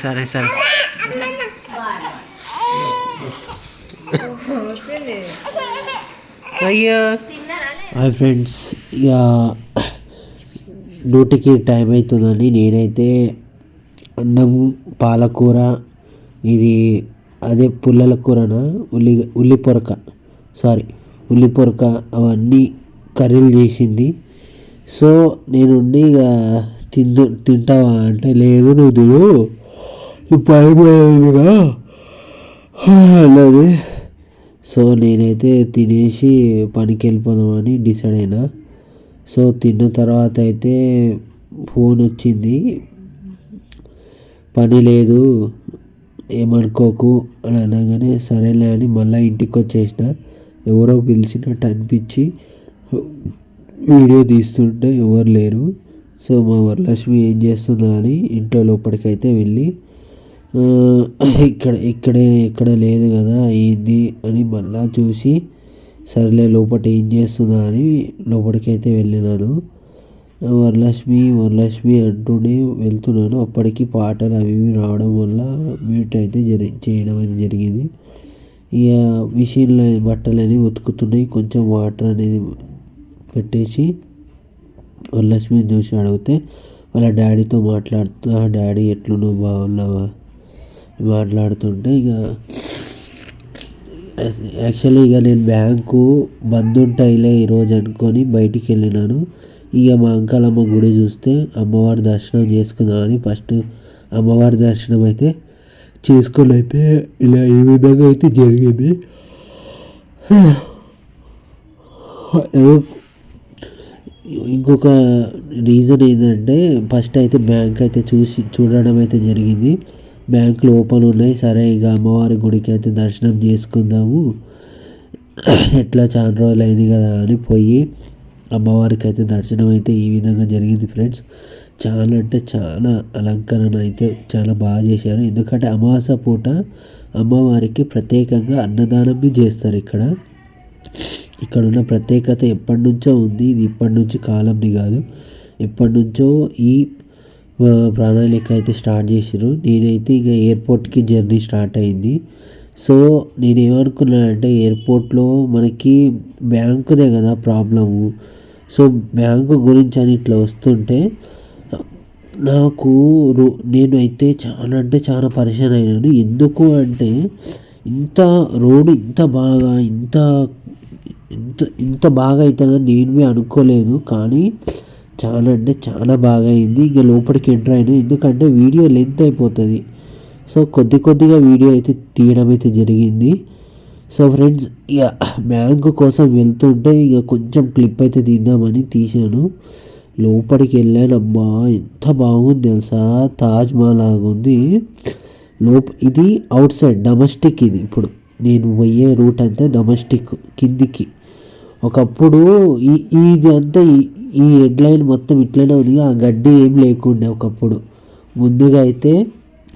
సరే సరే అయ్యో హాయ్ ఫ్రెండ్స్, ఇక డ్యూటీకి టైం అవుతుందని నేనైతే అన్నం పాలకూర, ఇది అదే పుల్లల కూరనా ఉల్లి పొరక అవన్నీ కర్రీలు చేసింది. సో నేనుండి ఇక తింటావా అంటే లేదు నువ్వు తిను ఇప్పుడు అయిపోయిందిగా అన్నది. సో నేనైతే తినేసి పనికి వెళ్ళిపోదామని డిసైడ్ అయినా. సో తిన్న తర్వాత అయితే ఫోన్ వచ్చింది, పని లేదు ఏమనుకోకు అని అనగానే సరేలే అని మళ్ళీ ఇంటికి వచ్చేసిన. ఎవరో పిలిచినట్టు అనిపించి వీడియో తీస్తుంటే ఎవరు లేరు. సో మా వరలక్ష్మి ఏం చేస్తుందా అని ఇంట్లో లోపలికైతే వెళ్ళి ఎక్కడ లేదు కదా ఏంది అని మళ్ళా చూసి సరేలే లోపల ఏం చేస్తుందా అని లోపలికైతే వెళ్ళినాను. వరలక్ష్మి అంటూనే వెళ్తున్నాను. అప్పటికి పాటలు అవి ఇవి రావడం వల్ల మ్యూట్ అయితే చేయడం అయితే జరిగింది. ఇక మిషన్లో బట్టలు అనేవి ఉతుకుతున్నాయి. కొంచెం వాటర్ అనేది పెట్టేసి వరలక్ష్మిని చూసి అడిగితే వాళ్ళ డాడీతో డాడీ ఎట్లున్నావు బాగున్నావా మాట్లాడుతుంటే ఇక యాక్చువల్లీ ఇక నేను బ్యాంకు బంద్ ఉంటాయిలే ఈరోజు అనుకొని బయటికి వెళ్ళినాను. ఇక మా అంకాలమ్మ గుడి చూస్తే అమ్మవారి దర్శనం చేసుకుందామని ఫస్ట్ అమ్మవారి దర్శనం అయితే చేసుకొని అయితే ఇలా ఈ విధంగా అయితే జరిగింది. ఇంకొక రీజన్ ఏంటంటే ఫస్ట్ అయితే బ్యాంక్ అయితే చూడడం అయితే జరిగింది. బ్యాంకులు ఓపెన్ ఉన్నాయి. సరే ఇక అమ్మవారి గుడికి అయితే దర్శనం చేసుకుందాము, ఎట్లా చాలా రోజులు అయింది కదా అని పోయి అమ్మవారికి అయితే దర్శనం అయితే ఈ విధంగా జరిగింది ఫ్రెండ్స్. చాలా అంటే చాలా అలంకరణ అయితే చాలా బాగా చేశారు. ఎందుకంటే అమావాస్య పూట అమ్మవారికి ప్రత్యేకంగా అన్నదానం చేస్తారు. ఇక్కడ ఉన్న ప్రత్యేకత ఎప్పటి నుంచో ఉంది. ఇది ఇప్పటి నుంచి కాలంది కాదు, ఎప్పటి నుంచో ఈ ప్రణాళిక అయితే స్టార్ట్ చేసారు. నేనైతే ఇక ఎయిర్పోర్ట్కి జర్నీ స్టార్ట్ అయింది. సో నేనేమనుకున్నానంటే ఎయిర్పోర్ట్లో మనకి బ్యాంకుదే కదా ప్రాబ్లము. సో బ్యాంకు గురించి అని ఇట్లా వస్తుంటే నాకు నేనైతే చాలా అంటే చాలా పరిచయం అయినాను. ఎందుకు అంటే రోడ్డు ఇంత బాగా అవుతుందని నేను అనుకోలేదు. కానీ చాలా అంటే చాలా బాగా అయింది. ఇక లోపలికి ఎంటర్ అయినా, ఎందుకంటే వీడియో లెంత్ అయిపోతుంది. సో కొద్దిగా వీడియో అయితే తీయడం అయితే జరిగింది. సో ఫ్రెండ్స్ ఇక బ్యాంకు కోసం వెళ్తుంటే ఇక కొంచెం క్లిప్ అయితే తీద్దామని తీసాను. లోపలికి వెళ్ళానమ్మా, ఎంత బాగుంది తెలుసా, తాజ్ మహల్ లాగా ఉంది. ఇది అవుట్ సైడ్ డొమెస్టిక్. ఇది ఇప్పుడు నేను పోయే రూట్ అంతా డొమెస్టిక్ కిందికి. ఒకప్పుడు ఇది అంతా ఈ హెడ్లైన్ మొత్తం ఇట్లనే ఉంది. ఆ గడ్డి ఏం లేకుండే ఒకప్పుడు. ముందుగా అయితే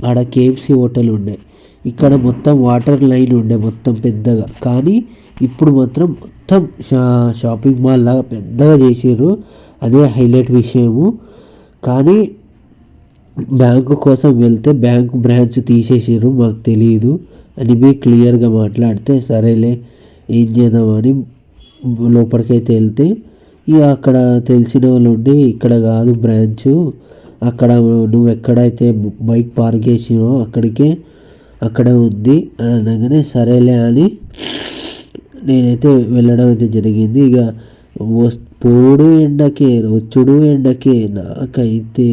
ఆడ కేఎఫ్సి హోటల్ ఉండే, ఇక్కడ మొత్తం వాటర్ లైన్ ఉండే మొత్తం పెద్దగా. కానీ ఇప్పుడు మాత్రం మొత్తం షాపింగ్ మాల్ లాగా పెద్దగా చేసారు. అదే హైలైట్ విషయము. కానీ బ్యాంకు కోసం వెళ్తే బ్యాంకు బ్రాంచ్ తీసేసారు, మాకు తెలియదు అని క్లియర్గా మాట్లాడితే సరేలే ఏం చేద్దామని లోపలికైతే వెళ్తే ఇక అక్కడ తెలిసిన వాళ్ళు ఉండి ఇక్కడ కాదు బ్రాంచ్, అక్కడ నువ్వు ఎక్కడైతే బైక్ పార్క్ చేసినో అక్కడే ఉంది అని అనగానే సరేలే అని నేనైతే వెళ్ళడం అయితే జరిగింది. ఇక పోడు ఎండకే వచ్చుడు ఎండకే నాకైతే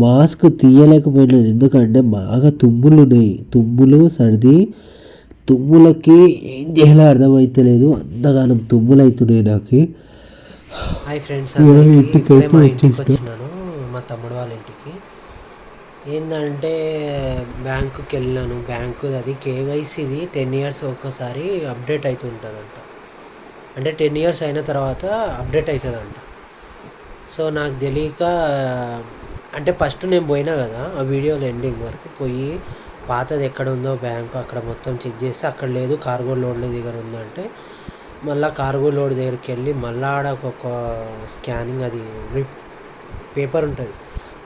మాస్క్ తీయలేకపోయినాను. ఎందుకంటే బాగా తుమ్ములు సర్ది. తుమ్ములకి ఏం చేయాలో అర్థమవుతలేదు, అంతగానం తుమ్ములు అవుతున్నాయి నాకు. హాయ్ ఫ్రెండ్స్, ఇంటికి వచ్చినాను మా తమ్ముడు వాళ్ళ ఇంటికి. ఏంటంటే బ్యాంకుకి వెళ్ళాను. అది కేవైసీది 10 years ఒకసారి అప్డేట్ అవుతుంటుందంట. అంటే 10 years అయిన తర్వాత అప్డేట్ అవుతుందంట. సో నాకు తెలియక అంటే ఫస్ట్ నేను పోయినా కదా ఆ వీడియోలో ఎండింగ్ వరకు పోయి పాతది ఎక్కడ ఉందో బ్యాంకు అక్కడ మొత్తం చెక్ చేసి అక్కడ లేదు, కార్గో లోడ్ల దగ్గర ఉందంటే మళ్ళీ కార్గో లోడ్ దగ్గరికి వెళ్ళి మళ్ళీ ఆడ ఒక స్కానింగ్ అది పేపర్ ఉంటుంది.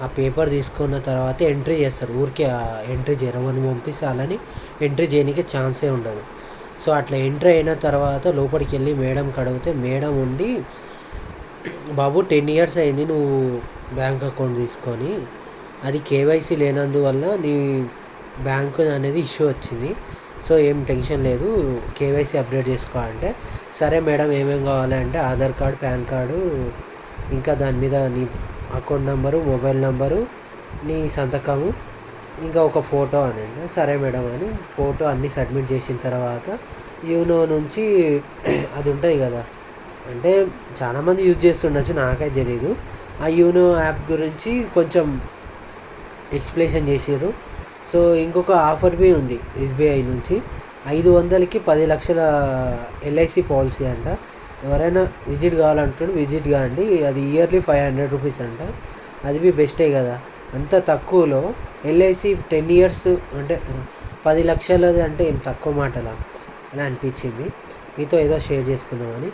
ఆ పేపర్ తీసుకున్న తర్వాత ఎంట్రీ చేస్తారు. ఊరికే ఎంట్రీ చేయరు, మనం పంపిస్తే అలాని ఎంట్రీ చేయడానికి ఛాన్సే ఉండదు. సో అట్లా ఎంట్రీ అయిన తర్వాత లోపలికి వెళ్ళి మేడంకి అడిగితే మేడం ఉండి, బాబు 10 ఇయర్స్ అయింది నువ్వు బ్యాంక్ అకౌంట్ తీసుకొని, అది కేవైసీ లేనందువల్ల నీ బ్యాంకు అనేది ఇష్యూ వచ్చింది. సో ఏం టెన్షన్ లేదు, కేవైసీ అప్డేట్ చేసుకోవాలంటే, సరే మేడం ఏమేమి కావాలంటే ఆధార్ కార్డు, పాన్ కార్డు, ఇంకా దాని మీద నీ అకౌంట్ నెంబరు, మొబైల్ నెంబరు, నీ సంతకము, ఇంకా ఒక ఫోటో అనండి. సరే మేడం అని ఫోటో అన్నీ సబ్మిట్ చేసిన తర్వాత యూనో నుంచి అది ఉంటుంది కదా, అంటే చాలామంది యూజ్ చేస్తుండొచ్చు, నాకైతే తెలీదు. ఆ యూనో యాప్ గురించి కొంచెం ఎక్స్ప్లెనేషన్ చేసారు. సో ఇంకొక ఆఫర్ బి ఉంది ఎస్బీఐ నుంచి, 500కి 10 లక్షల ఎల్ఐసి పాలసీ అంట. ఎవరైనా విజిట్ కావాలంటున్నాడు, విజిట్ కాండి. అది ఇయర్లీ 500 రూపీస్ అంట. అది బి బెస్టే కదా, అంత తక్కువలో ఎల్ఐసి 10 ఇయర్స్ అంటే 10 లక్షలది అంటే ఏం తక్కువ మాటలా అని అనిపించింది. మీతో ఏదో షేర్ చేసుకుందామని.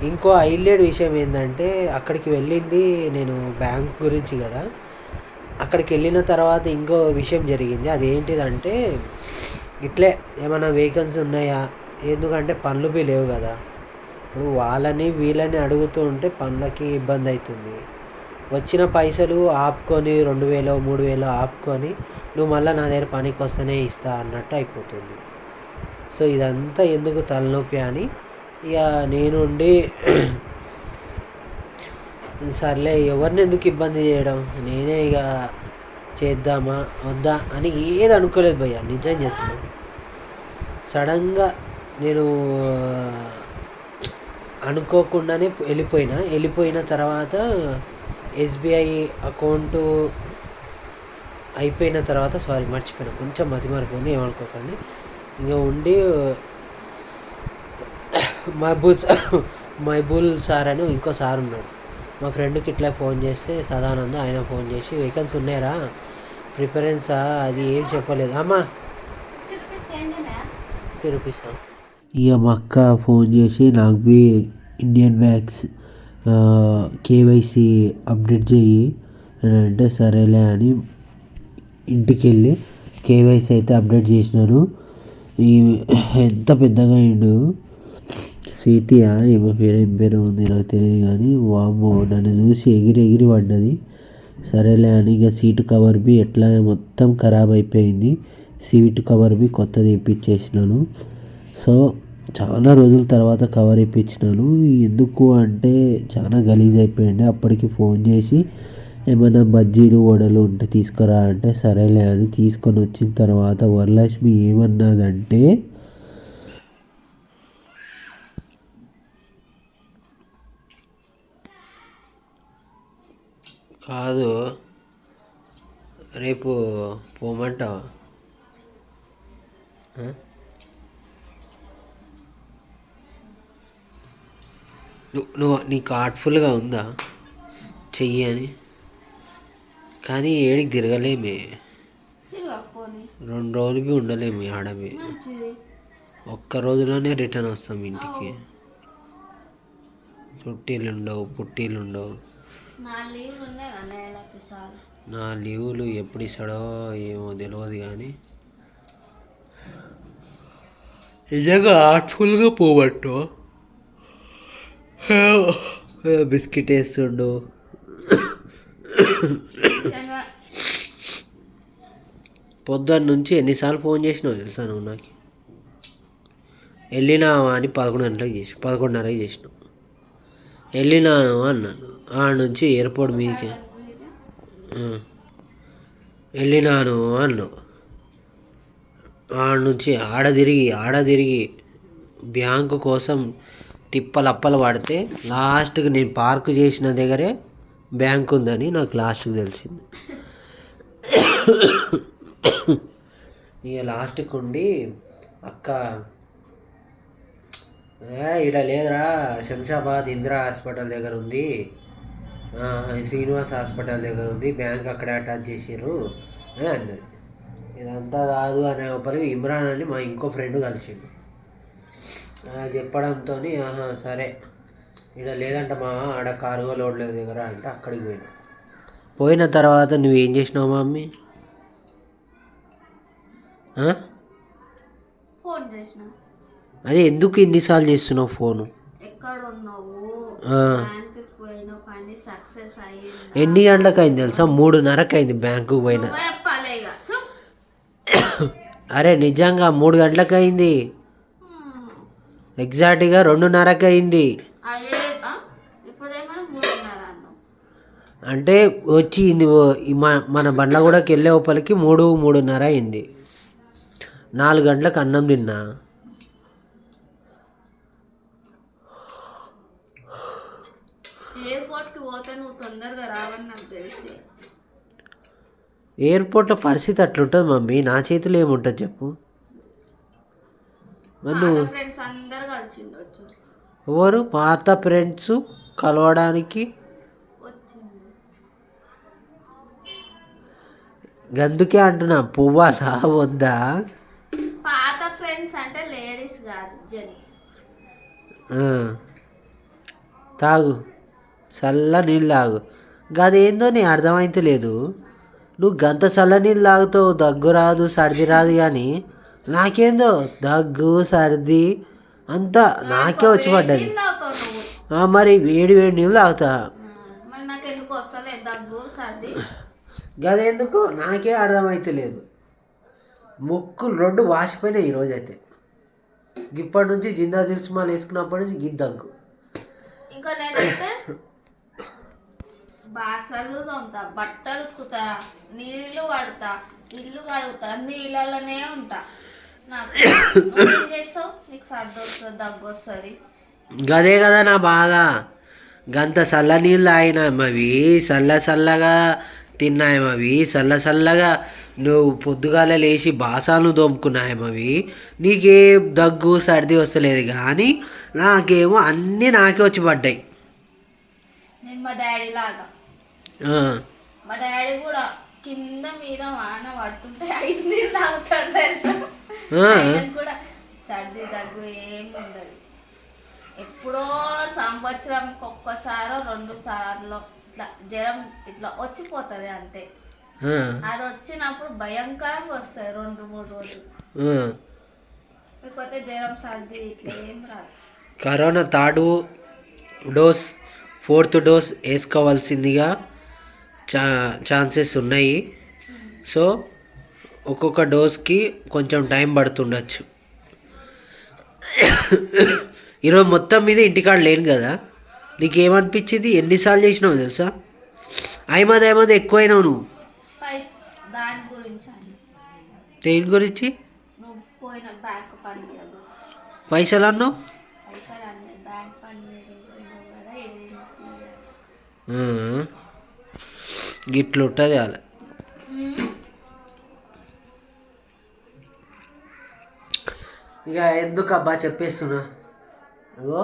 ఇంకో హైలైట్ విషయం ఏంటంటే, అక్కడికి వెళ్ళింది నేను బ్యాంక్ గురించి కదా, అక్కడికి వెళ్ళిన తర్వాత ఇంకో విషయం జరిగింది. అదేంటిదంటే, ఇట్లే ఏమైనా వేకెన్సీ ఉన్నాయా, ఎందుకంటే పనులు బి లేవు కదా, ఇప్పుడు వాళ్ళని వీళ్ళని అడుగుతూ ఉంటే పనులకి ఇబ్బంది అవుతుంది. వచ్చిన పైసలు ఆపుకొని 2000 3000 ఆపుకొని నువ్వు మళ్ళీ నా దగ్గర పనికి వస్తేనే ఇస్తా అన్నట్టు అయిపోతుంది. సో ఇదంతా ఎందుకు తలనొప్పి అని ఇక నేను ఉండి సర్లే ఎవరిని ఎందుకు ఇబ్బంది చేయడం, నేనే ఇక చేద్దామా వద్దా అని ఏది అనుకోలేదు భయ్య, నిజం చెప్తున్నాను. సడన్గా నేను అనుకోకుండానే వెళ్ళిపోయిన తర్వాత ఎస్బీఐ అకౌంటు అయిపోయిన తర్వాత, సారీ మర్చిపోయినా, కొంచెం మతిమరిపోయింది, ఏమనుకోకండి. ఇంకా ఉండి మహబూల్ సార్ అని ఇంకో సార్ ఉన్నాడు, మా ఫ్రెండ్కి ఇట్లా ఫోన్ చేస్తే సదానంద్, ఆయన ఫోన్ చేసి వేకెన్సీ ఉన్నాయరా, ప్రిఫరెన్సా, అది ఏం చెప్పలేదు అమ్మా, రూపీసా. ఇక మా అక్క ఫోన్ చేసి నాకు B Indian banks KYC update చేయి అని అంటే సరేలే అని ఇంటికి వెళ్ళి కేవైసీ అయితే అప్డేట్ చేసినాను. ఈ ఎంత పెద్దగా అయిండు, స్వీటీయా ఏమో ఏం పేరు ఉంది నాకు తెలియదు కానీ, వామ్మో నన్ను చూసి ఎగిరి పడ్డది. సరేలే అని ఇక సీటు కవర్ బి ఎట్లా మొత్తం ఖరాబ్ అయిపోయింది, సీటు కవర్ బి కొత్తది ఇప్పించేసినాను. సో చాలా రోజుల తర్వాత కవర్ ఇప్పించినాను. ఎందుకు అంటే చాలా గలీజ్ అయిపోయింది. అప్పటికి ఫోన్ చేసి ఏమైనా బజ్జీలు వడలు ఉంటే తీసుకురా అంటే సరేలే అని తీసుకొని వచ్చిన తర్వాత వరలక్ష్మి ఏమన్నదంటే, కాదు రేపు పోమంటావా, నీకు ఆర్ట్ఫుల్గా ఉందా చెయ్యి అని, కానీ ఏడికి తిరగలేమే, 2 రోజులు బి ఉండలేము ఆడవి, ఒక్క రోజులోనే రిటర్న్ వస్తాం ఇంటికి. పుట్టీలు ఉండవు. నా లీవులు ఎప్పుడు ఇస్తాడో ఏమో తెలియదు కానీ నిజంగా ఆర్ట్ఫుల్గా పోవట్టు, బిస్కెట్ వేస్తుండు. పొద్దున్న నుంచి ఎన్నిసార్లు ఫోన్ చేసినావు తెలుసా నువ్వు నాకు, వెళ్ళినావా అని 11:30కి చేసినావు, వెళ్ళినాను అన్నాను. ఆడ నుంచి ఎయిర్పోర్ట్ మీదకి వెళ్ళినాను అన్నావు. ఆడ నుంచి ఆడ తిరిగి బ్యాంకు కోసం తిప్పలప్పలు పడితే లాస్ట్కి నేను పార్క్ చేసిన దగ్గరే బ్యాంక్ ఉందని నాకు లాస్ట్కి తెలిసింది. ఇక లాస్ట్కి ఉండి అక్క ఇక్కడ లేదురా, శంషాబాద్ ఇందిరా హాస్పిటల్ దగ్గర ఉంది, శ్రీనివాస్ హాస్పిటల్ దగ్గర ఉంది, బ్యాంక్ అక్కడే అటాచ్ చేసారు అని అన్నది. ఇదంతా కాదు అనే ఒకరికి ఇమ్రాన్ అని మా ఇంకో ఫ్రెండ్ కలిసిండు. చెప్పడంతో సరే ఇక్కడ లేదంట మా ఆడ కార్గో లోడ్ దగ్గర అంటే అక్కడికి పోయినా. పోయిన తర్వాత నువ్వేం చేసినావు మమ్మీ? ఫోన్ చేసిన. అదే ఎందుకు ఇన్నిసార్లు చేస్తున్నావు ఫోను? ఎక్కడ ఉన్నావు? బ్యాంకుకి పోయిన పని సక్సెస్ అయ్యింది. ఎన్ని గంటలకు అయింది తెలుసా? 3:30కి అయింది బ్యాంకుకి పోయినా. అరే నిజంగా 3 గంటలకు అయింది. ఎగ్జాక్ట్గా 2:30కి అయింది. అంటే వచ్చి మన బండ్లగూడకి వెళ్ళే లోపలికి 3:30 అయింది. 4 గంటలకు అన్నం తిన్నా. ఎయిర్పోర్ట్కి పోతే నువ్వు తొందరగా రావని నాకు తెలిసి. ఎయిర్పోర్ట్లో పరిస్థితి అట్లుంటుంది మమ్మీ. నా చేతిలో ఏముంటుంది చెప్పు? ఫ్రెండ్స్ అందరు కలిసి ఉండొచ్చు. ఎవరు పాత ఫ్రెండ్స్ కలవడానికి గందుకే అంటున్నా, పువ్వాలా వద్దా? పాత ఫ్రెండ్స్ అంటే లేడీస్ కాదు, జెంట్స్. తాగు చల్ల నీళ్ళు తాగు. గదేందో నీ అర్థమైతే లేదు. నువ్వు గంత చల్ల నీళ్ళు తాగుతావు, దగ్గు రాదు సర్ది రాదు. కానీ నాకేందో దగ్గు సర్ది అంతా నాకే వచ్చి పడ్డది. మరి వేడి వేడి నీళ్ళు తాగుతా. గదెందుకు నాకే అర్థమైతే లేదు. ముక్కులు 2 వాసిపోయినాయి ఈరోజైతే. ఇప్పటి నుంచి జిందా దిల్స్ మాల్ వేసుకున్నప్పటి నుంచి గిద్దగ్గు. ఇంకా నేనైతే బాసలు తోముతా, బట్టలు ఉతుకుతా, నీళ్ళు పడతా, ఇల్లు కడుగుతా, నీళ్ళలోనే ఉంటా. నాకు ఏం చేస్తావు? నీకు సర్ది వస్తుంది, దగ్గు వస్తుంది. గదే కదా నా బాధ. గంత చల్ల నీళ్ళు తాగినామవి, చల్లగా తిన్నాయమవి, చల్లగా నువ్వు పొద్దుగాల లేచి బాసాలు దోముకున్నాయమవి. నీకే దగ్గు సర్ది వస్తలేదు, కానీ నాకేమో అన్నీ నాకే వచ్చి పడ్డాయి. నేను మా డాడీ లాగా. మా డాడీ కూడా కింద మీద వాన పడుతుంటే ఐస్ నీళ్ళు తాగుతాడు తెలుసా. కూడా సర్ది దగ్గు ఏమి ఉండదు. ఎప్పుడో సంవత్సరంకి ఒక్కసారో 2 సార్లు ఇట్లా జ్వరం ఇట్లా వచ్చిపోతుంది అంతే. అది వచ్చినప్పుడు భయంకరంగా వస్తుంది 2-3 రోజులు. లేకపోతే జ్వరం సర్ది ఇట్లా ఏం రాదు. Corona 3rd dose 4th dose వేసుకోవాల్సిందిగా ఛాన్సెస్ ఉన్నాయి. సో ఒక్కొక్క డోస్కి కొంచెం టైం పడుతుండొచ్చు. ఈరోజు మొత్తం మీద ఇంటికాడ లేను కదా. నీకేమనిపించింది? ఎన్నిసార్లు చేసినావు తెలుసా? అయ్యమది ఎక్కువైనావు నువ్వు. దాని గురించి దేని గురించి? నువ్వు పోయిన బ్యాంక్ పని పైసలు అన్నావు. బ్యాంక్ పని గిట్లుంటుంది అలా. ఇక ఎందుకు అబ్బా చెప్పేస్తున్నా. అగో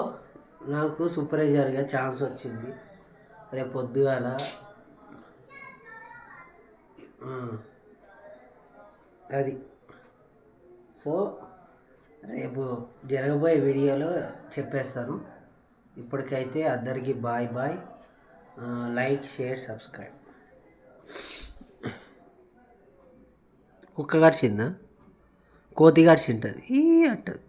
నాకు సూపర్వైజర్గా ఛాన్స్ వచ్చింది రేపు పొద్దుగాల. అది సో రేపు జరగబోయే వీడియోలో చెప్పేస్తాను. ఇప్పటికైతే అందరికీ బాయ్. Like share subscribe. కుక్క గడిచిందా? కోతి గడిచింటుంది ఈ అంటది.